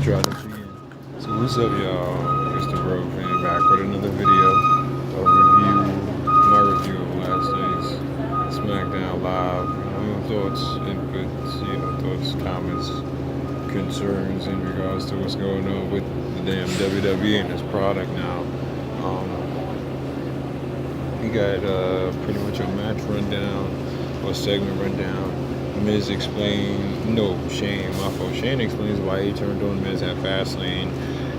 try this again. So what's up, y'all? It's the Bro Fan back with another video, my review of last night's SmackDown Live. Thoughts, inputs, thoughts, comments, concerns in regards to what's going on with the damn WWE and its product now. We got pretty much a match rundown or segment rundown. Miz explained, no, Shane, my fault. Shane explains why he turned on Miz at Fastlane,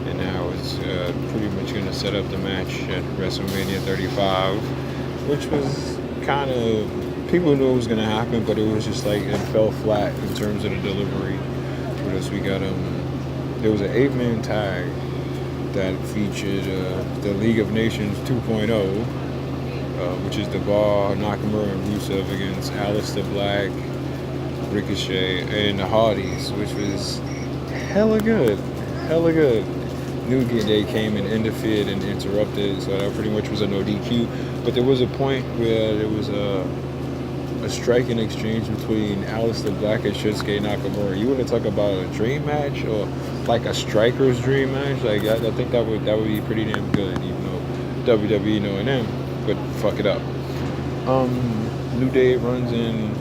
and now it's pretty much going to set up the match at WrestleMania 35, which was kind of, people knew it was going to happen, but it was just like, it fell flat in terms of the delivery. What else we got? There was an 8-man tag that featured the League of Nations 2.0, which is the Bar, Nakamura, and Rusev against Aleister Black, Ricochet, and the Hardys, which was hella good. New Day came and interfered and interrupted, so that pretty much was a no DQ. But there was a point where there was a striking exchange between Aleister Black and Shinsuke Nakamura. You want to talk about a dream match or like a striker's dream match? Like I think that would be pretty damn good, even though WWE knowing them, but fuck it up. New Day runs in,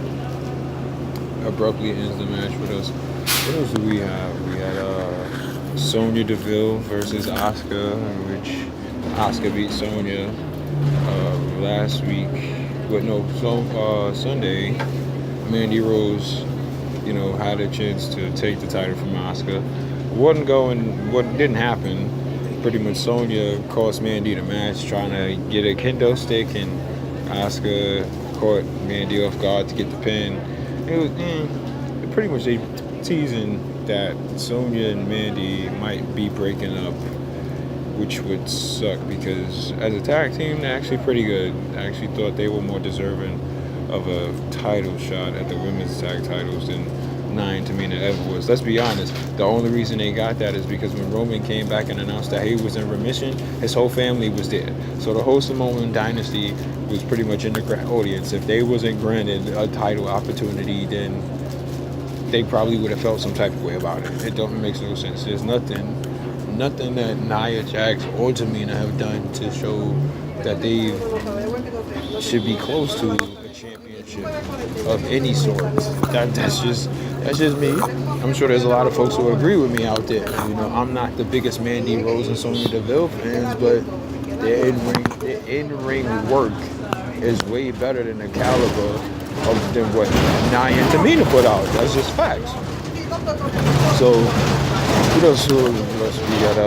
abruptly ends the match with us. What else do we have? We had Sonya Deville versus Asuka, in which Asuka beat Sonya last week. But no, Sunday, Mandy Rose, had a chance to take the title from Asuka. What didn't happen. Pretty much Sonya cost Mandy the match, trying to get a kendo stick, and Asuka caught Mandy off guard to get the pin. It was pretty much teasing that Sonya and Mandy might be breaking up, which would suck because as a tag team, they're actually pretty good. I actually thought they were more deserving of a title shot at the women's tag titles than Nia and Tamina ever was. Let's be honest, the only reason they got that is because when Roman came back and announced that he was in remission, his whole family was there. So the whole Samoan dynasty was pretty much in the audience. If they wasn't granted a title opportunity, then they probably would have felt some type of way about it. It makes no sense. There's nothing that Nia, Jax, or Tamina have done to show that they should be close to a championship of any sort. That's just me. I'm sure there's a lot of folks who agree with me out there. I'm not the biggest Mandy Rose and Sonya Deville fans, but their in-ring work is way better than the caliber than what Nia and Tamina put out. That's just facts. So, what else we got?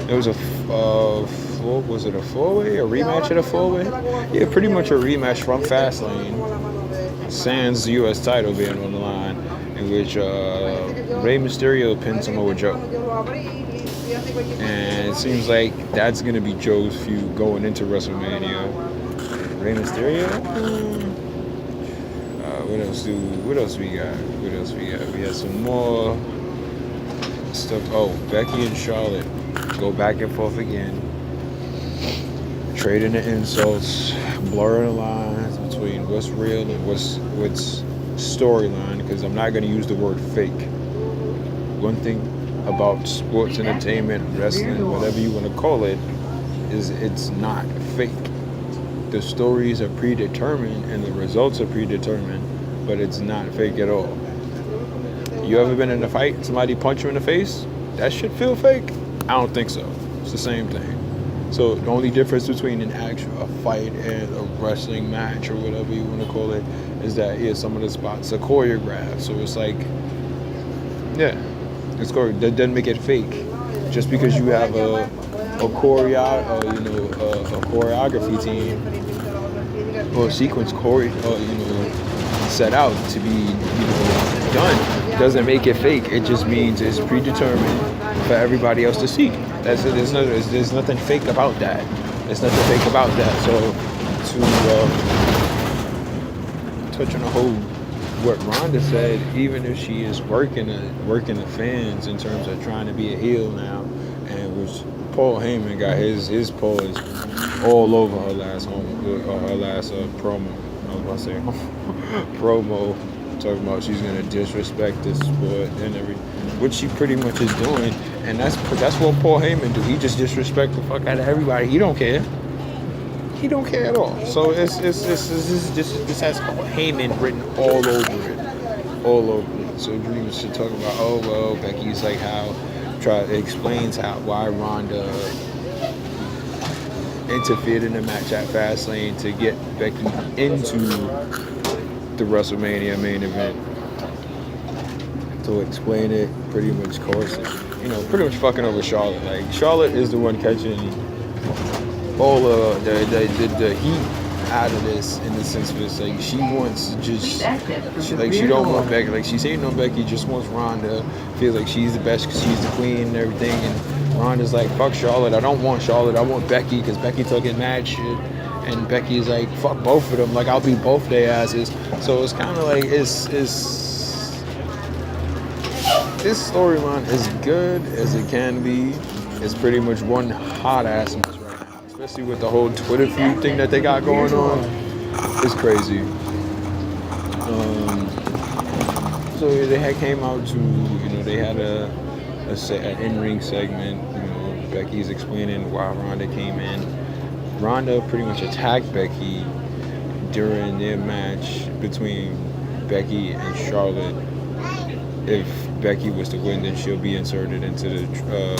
It was a four-way? A rematch of a four-way? Yeah, pretty much a rematch from Fastlane. Sans the U.S. title being on the line, in which Rey Mysterio pinned Samoa Joe. And it seems like that's going to be Joe's feud going into WrestleMania. Rey Mysterio? What else we got? We had some more stuff. Oh, Becky and Charlotte go back and forth again, trading the insults, blurring the lines between what's real and what's storyline, because I'm not going to use the word fake. One thing about sports entertainment, wrestling, whatever you want to call it, is it's not fake. The stories are predetermined and the results are predetermined, but it's not fake at all. You ever been in a fight, somebody punch you in the face? That shit feel fake? I don't think so. It's the same thing. So the only difference between a fight and a wrestling match or whatever you want to call it is that some of the spots are choreographed. So it's like, it's choreographed. That doesn't make it fake. Just because you have a choreography team or sequence set out to be done doesn't make it fake. It just means it's predetermined for everybody else to see. That's it. There's nothing fake about that. There's nothing fake about that. So to touch on the whole what Rhonda said, even if she is working the fans in terms of trying to be a heel now, and which Paul Heyman got his paws all over her last promo. I was about to say promo talking about she's gonna disrespect the sport and which she pretty much is doing, and that's what Paul Heyman do. He just disrespect the fuck out of everybody. He don't care. He don't care at all. So this has Heyman written all over it, all over it. So Dream should talk about, oh well, Becky's like explains why Ronda interfered in the match at Fastlane to get Becky into the WrestleMania main event. To explain it, pretty much pretty much fucking over Charlotte. Like, Charlotte is the one catching all the heat out of this, in the sense of it's like she wants she don't want Becky. Like, she's hating on Becky, just wants Ronda. Feels like she's the best because she's the queen and everything. And Ronda's like, fuck Charlotte. I don't want Charlotte. I want Becky because Becky talking mad shit. And Becky's like, fuck both of them. Like, I'll beat both their asses. So it's kind of like this storyline is good as it can be. It's pretty much one hot ass mess right now, especially with the whole Twitter feud thing that they got going on. It's crazy. So they came out to, they had an in-ring segment. Becky's explaining why Ronda came in. Ronda pretty much attacked Becky during their match between Becky and Charlotte. If Becky was to win, then she'll be inserted into the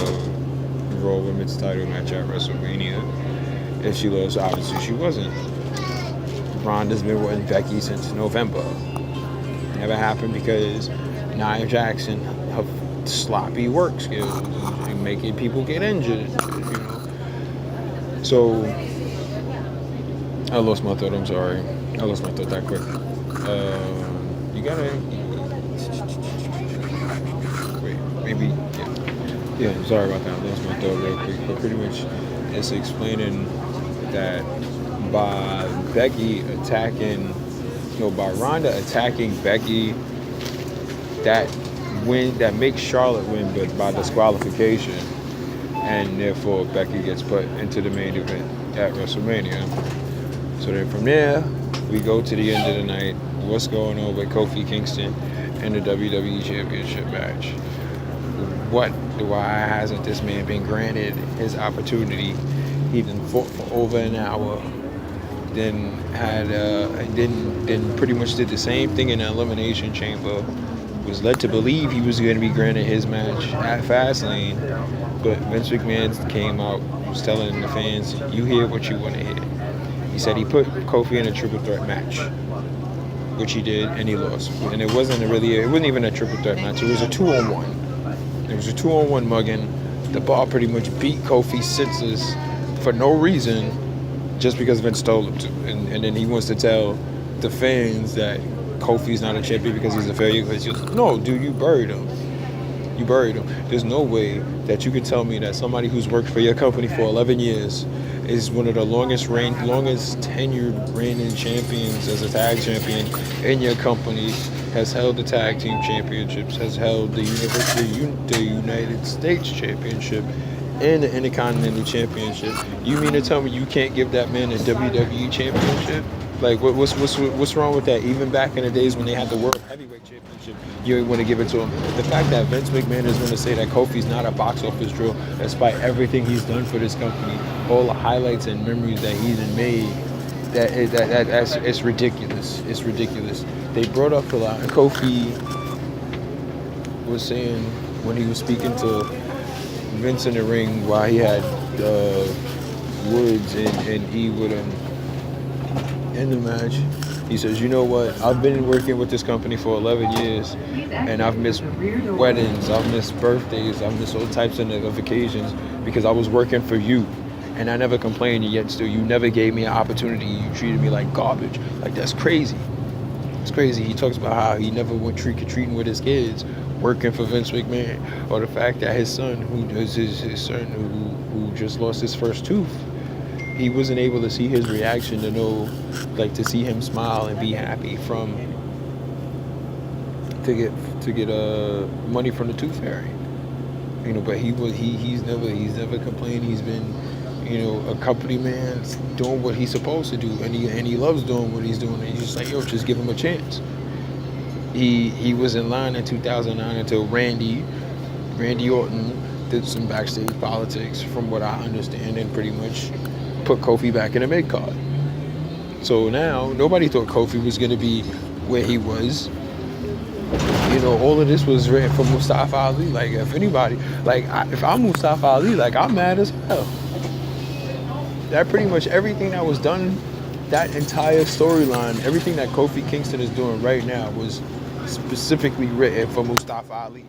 Raw Women's title match at WrestleMania. If she lost, obviously she wasn't. Ronda's been with Becky since November. Never happened because Nia Jackson, her sloppy work skills and making people get injured. So I lost my thought. I'm sorry. I lost my thought that quick. You gotta. Maybe, yeah, sorry about that. I lost my thought real quick. But pretty much, it's explaining that by Ronda attacking Becky, that makes Charlotte win, but by disqualification, and therefore Becky gets put into the main event at WrestleMania. So then from there, we go to the end of the night. What's going on with Kofi Kingston and the WWE Championship match? Why hasn't this man been granted his opportunity? He then fought for over an hour, then pretty much did the same thing in the Elimination Chamber. Was led to believe he was going to be granted his match at Fastlane, but Vince McMahon came out, was telling the fans, "You hear what you want to hear." He said he put Kofi in a triple threat match, which he did, and he lost. And it wasn't even a triple threat match. It was a 2-on-1. It was a 2-on-1 mugging. The Bar pretty much beat Kofi's senses for no reason, just because Vince told him to. And then he wants to tell the fans that Kofi's not a champion because he's a failure. No, dude, you buried him. You buried him. There's no way that you can tell me that somebody who's worked for your company for 11 years is one of the longest tenured reigning champions as a tag champion in your company, has held the tag team championships, has held the United States championship and the Intercontinental championship. You mean to tell me you can't give that man a WWE championship? Like, what's wrong with that? Even back in the days when they had the World Heavyweight Championship, you didn't want to give it to him. The fact that Vince McMahon is going to say that Kofi's not a box office draw, despite everything he's done for this company, all the highlights and memories that he's made, it's ridiculous. It's ridiculous. They brought up a lot. Kofi was saying when he was speaking to Vince in the ring while he had Woods and E with him in the match, he says, you know what, I've been working with this company for 11 years and I've missed weddings, I've missed birthdays, I've missed all types of occasions because I was working for you and I never complained, yet still you never gave me an opportunity. You treated me like garbage. Like, that's crazy. It's crazy. He talks about how he never went trick-or-treating with his kids working for Vince McMahon, or the fact that his son, who just lost his first tooth, he wasn't able to see his reaction to know, like, to see him smile and be happy to get money from the tooth fairy. But he's never complained. He's been, a company man doing what he's supposed to do, and he loves doing what he's doing. And he's just like, yo, just give him a chance. He was in line in 2009 until Randy Orton did some backstage politics, from what I understand, and pretty much put Kofi back in the mid card. So now nobody thought Kofi was going to be where he was. You know, all of this was written for Mustafa Ali. Like, if anybody, like, if I'm Mustafa Ali, like, I'm mad as hell. That pretty much everything that was done, that entire storyline, everything that Kofi Kingston is doing right now was specifically written for Mustafa Ali.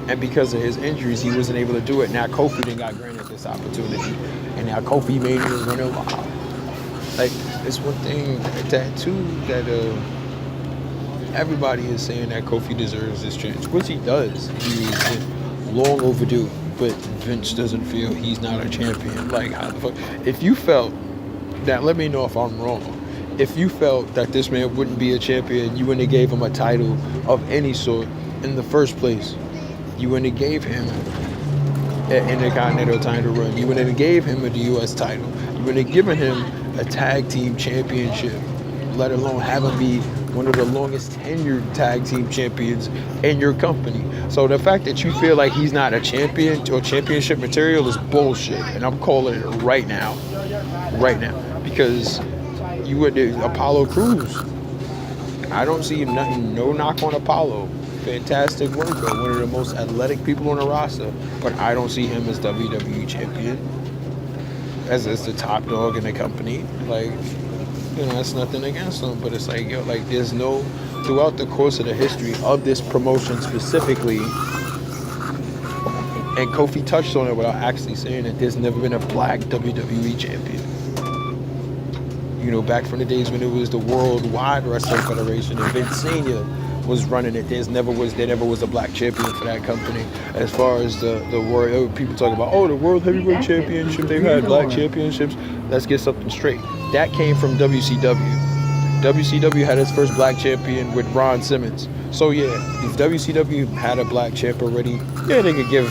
And because of his injuries, he wasn't able to do it. Now Kofi then got granted this opportunity. And now Kofi Mania is running wild. Like, it's one thing that too, that everybody is saying that Kofi deserves this chance, which he does. He's long overdue, but Vince doesn't feel he's not a champion. Like, how the fuck? If you felt that, let me know if I'm wrong. If you felt that this man wouldn't be a champion, you wouldn't have gave him a title of any sort in the first place. You wouldn't have gave him an Intercontinental title run. You wouldn't have gave him a US title. You wouldn't have given him a tag team championship, let alone have him be one of the longest tenured tag team champions in your company. So the fact that you feel like he's not a champion or championship material is bullshit. And I'm calling it right now. Right now. Because you would Apollo Crews. I don't see nothing, no knock on Apollo. Fantastic worker, one of the most athletic people on the roster. But I don't see him as WWE champion. As the top dog in the company. Like, you know, that's nothing against him, but it's like, yo, like, there's no, throughout the course of the history of this promotion specifically, and Kofi touched on it without actually saying it, there's never been a black WWE champion. You know, back from the days when it was the Worldwide Wrestling Federation and Vince Senior was running it, there never was a black champion for that company. As far as the world, people talk about, oh, the World Heavyweight Championship, they've had black championships. Let's get something straight. That came from WCW. WCW had its first black champion with Ron Simmons. So yeah, if WCW had a black champ already, yeah, they could give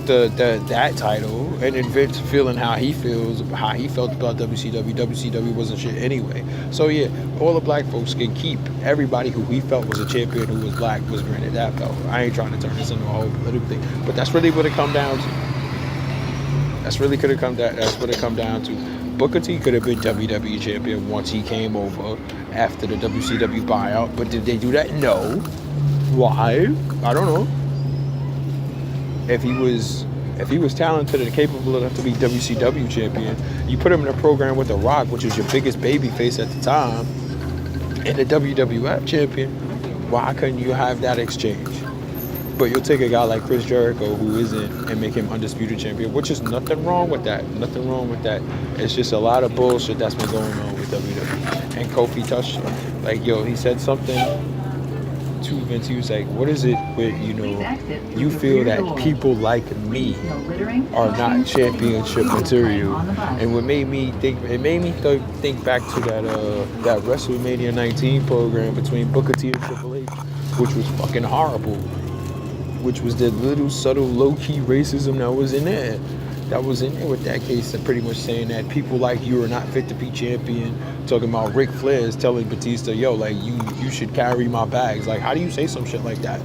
that title, and then Vince feeling how he felt about WCW. WCW wasn't shit anyway. So yeah, all the black folks can keep everybody who he felt was a champion who was black was granted that belt. I ain't trying to turn this into a whole political thing, but that's really what it come down to. That's what it come down to. Booker T could have been WWE champion once he came over after the WCW buyout, but did they do that? No. Why? I don't know. If he was talented and capable enough to be WCW champion, you put him in a program with The Rock, which was your biggest baby face at the time, and the WWF champion, why couldn't you have that exchange? But you'll take a guy like Chris Jericho, who isn't, and make him undisputed champion, which is nothing wrong with that. Nothing wrong with that. It's just a lot of bullshit that's been going on with WWE. And Kofi touched on it. Like, yo, he said something to Vince. He was like, what is it with, you know, you feel that people like me are not championship material? And what made me think, think back to that WrestleMania 19 program between Booker T and Triple H, which was fucking horrible. Which was the little subtle low-key racism that was in there. That was in there with that case, and pretty much saying that people like you are not fit to be champion. Talking about Ric Flair is telling Batista, yo, like, you should carry my bags. Like, how do you say some shit like that?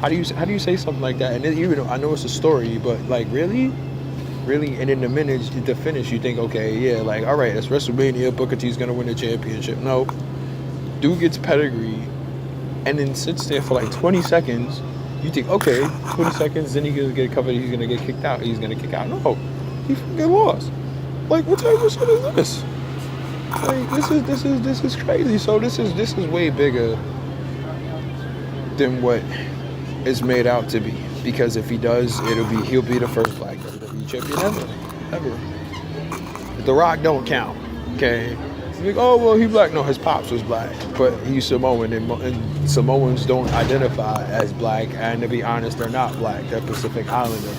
How do you say something like that? And then, even though I know it's a story, but like, really? And in the finish, you think, okay, yeah, like, all right, it's WrestleMania, Booker T's gonna win the championship. No, dude gets pedigree, and then sits there for like 20 seconds. You think, okay, 20 seconds, then he's gonna get covered, he's gonna get kicked out, he's gonna kick out. No, he fucking lost. Like, what type of shit is this? Like, this is crazy. So this is way bigger than what it's made out to be. Because if he does, he'll be the first black WWE champion ever. The Rock don't count, okay? Like, oh, well, he black. No, his pops was black, but he's Samoan, and Samoans don't identify as black, and to be honest, they're not black. They're Pacific Islander,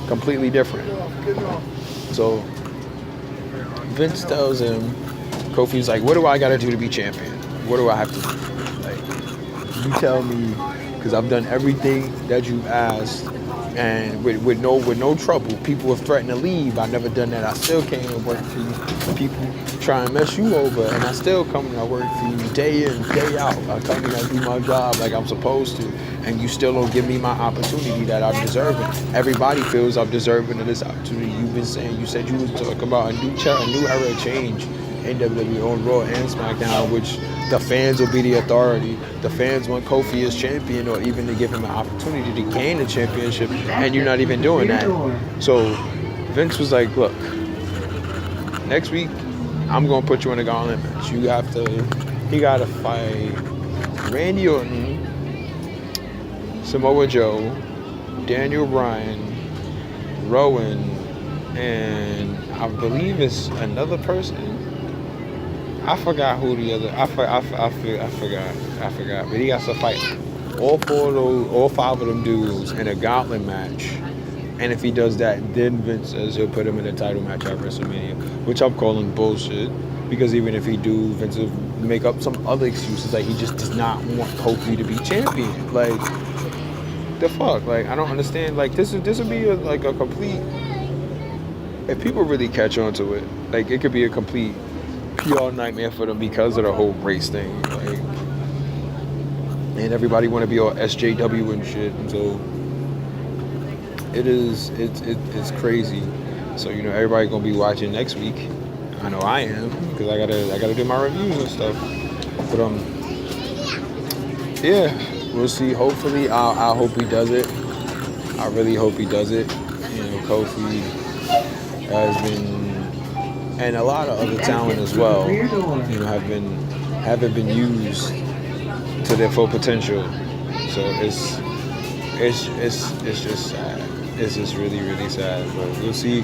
completely different. So Vince tells him, Kofi's like, what do I got to do to be champion? What do I have to do? Like, you tell me, because I've done everything that you asked, And with no trouble. People have threatened to leave. I never done that. I still came and worked for you. People try and mess you over, and I still come and I work for you day in, day out. I come and I do my job like I'm supposed to, and you still don't give me my opportunity that I'm deserving. Everybody feels I'm deserving of this opportunity. You've been saying, you said you was talking about a new era change in WWE on Raw and SmackDown, which the fans will be the authority. The fans want Kofi as champion, or even to give him an opportunity to gain the championship, and you're not even doing that. So Vince was like, look, next week, I'm going to put you in a gauntlet match. He got to fight Randy Orton, Samoa Joe, Daniel Bryan, Rowan, and I believe it's another person. I forgot who the other. I forgot. But he has to fight all five of them dudes in a gauntlet match. And if he does that, then Vince says he'll put him in a title match at WrestleMania, which I'm calling bullshit. Because even if he do, Vince will make up some other excuses, like he just does not want Kofi to be champion. Like, the fuck? Like, I don't understand. Like, this would be a complete. If people really catch on to it, like, it could be a complete PR nightmare for them because of the whole race thing, like, and everybody want to be all SJW and shit, and so it's crazy. So everybody gonna be watching next week. I know I am, because I gotta do my reviews and stuff. But yeah, we'll see. Hopefully, I hope he does it. I really hope he does it. Kofi has been. And a lot of other talent as well, haven't been used to their full potential. So it's just sad. It's just really, really sad. But we'll see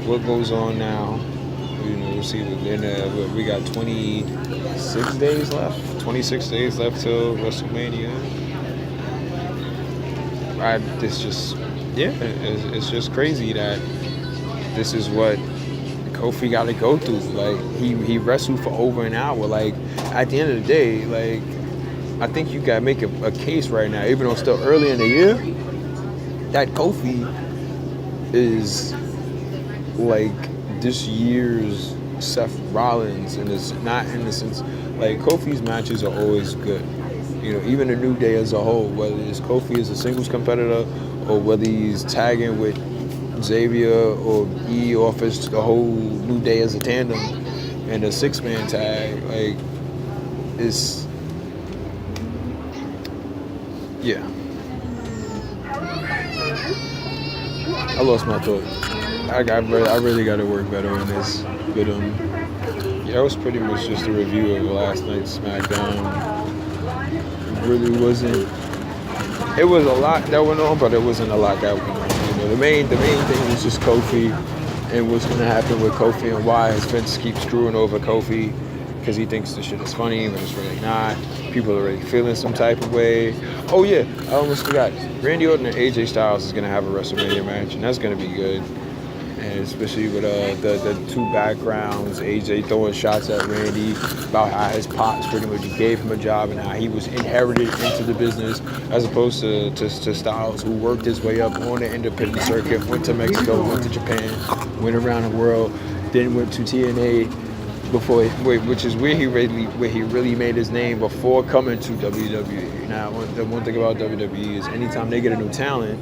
what goes on now. We'll see. We got 26 days left. 26 days left till WrestleMania. It's just crazy that this is what Kofi got to go through. Like, he wrestled for over an hour. Like, at the end of the day, like, I think you got to make a case right now, even though it's still early in the year, that Kofi is like this year's Seth Rollins, and it's not in the sense, like, Kofi's matches are always good. Even the New Day as a whole, whether it's Kofi as a singles competitor or whether he's tagging with Xavier or E, or if it's the whole New Day as a tandem and a 6-man tag, like, it's, yeah. I lost my thought. I really got to work better on this. But that was pretty much just a review of last night's SmackDown. It really wasn't. It was a lot that went on, but it wasn't a lot that went on. The main thing was just Kofi and what's going to happen with Kofi, and why Vince keeps screwing over Kofi, because he thinks the shit is funny, but it's really not. People are really feeling some type of way. Oh yeah, I almost forgot. Randy Orton and AJ Styles is going to have a WrestleMania match, and that's going to be good. And especially with the two backgrounds, AJ throwing shots at Randy about how his pops pretty much gave him a job and how he was inherited into the business, as opposed to Styles, who worked his way up on the independent circuit, went to Mexico, went to Japan, went around the world, then went to TNA which is where he really made his name before coming to WWE. Now, the one thing about WWE is anytime they get a new talent,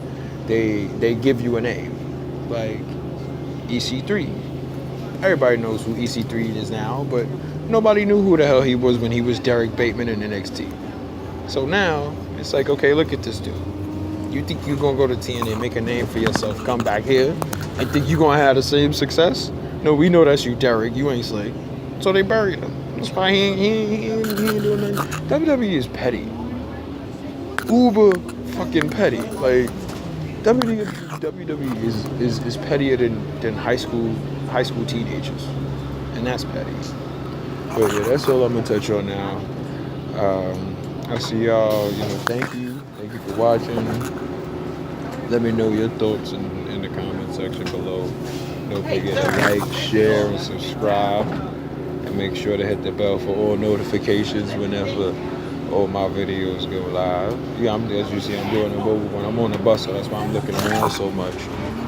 they give you a name, like EC3. Everybody knows who EC3 is now, but nobody knew who the hell he was when he was Derek Bateman in NXT. So now, it's like, okay, look at this dude. You think you're going to go to TNA, make a name for yourself, come back here, and think you're going to have the same success? No, we know that's you, Derek. You ain't slick. So they buried him. That's why he ain't doing nothing. WWE is petty. Uber fucking petty. Like, WWE is pettier than high school teenagers, and that's petty. But yeah, that's all I'm gonna touch on now. I see y'all. Thank you for watching. Let me know your thoughts in the comment section below. Don't forget to like, share, and subscribe, and make sure to hit the bell for all notifications whenever all my videos go live. Yeah, as you see, I'm doing them both when I'm on the bus, so that's why I'm looking around so much.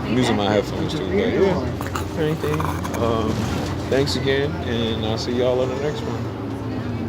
I'm using my headphones too, but yeah, anything. Thanks again, and I'll see y'all on the next one.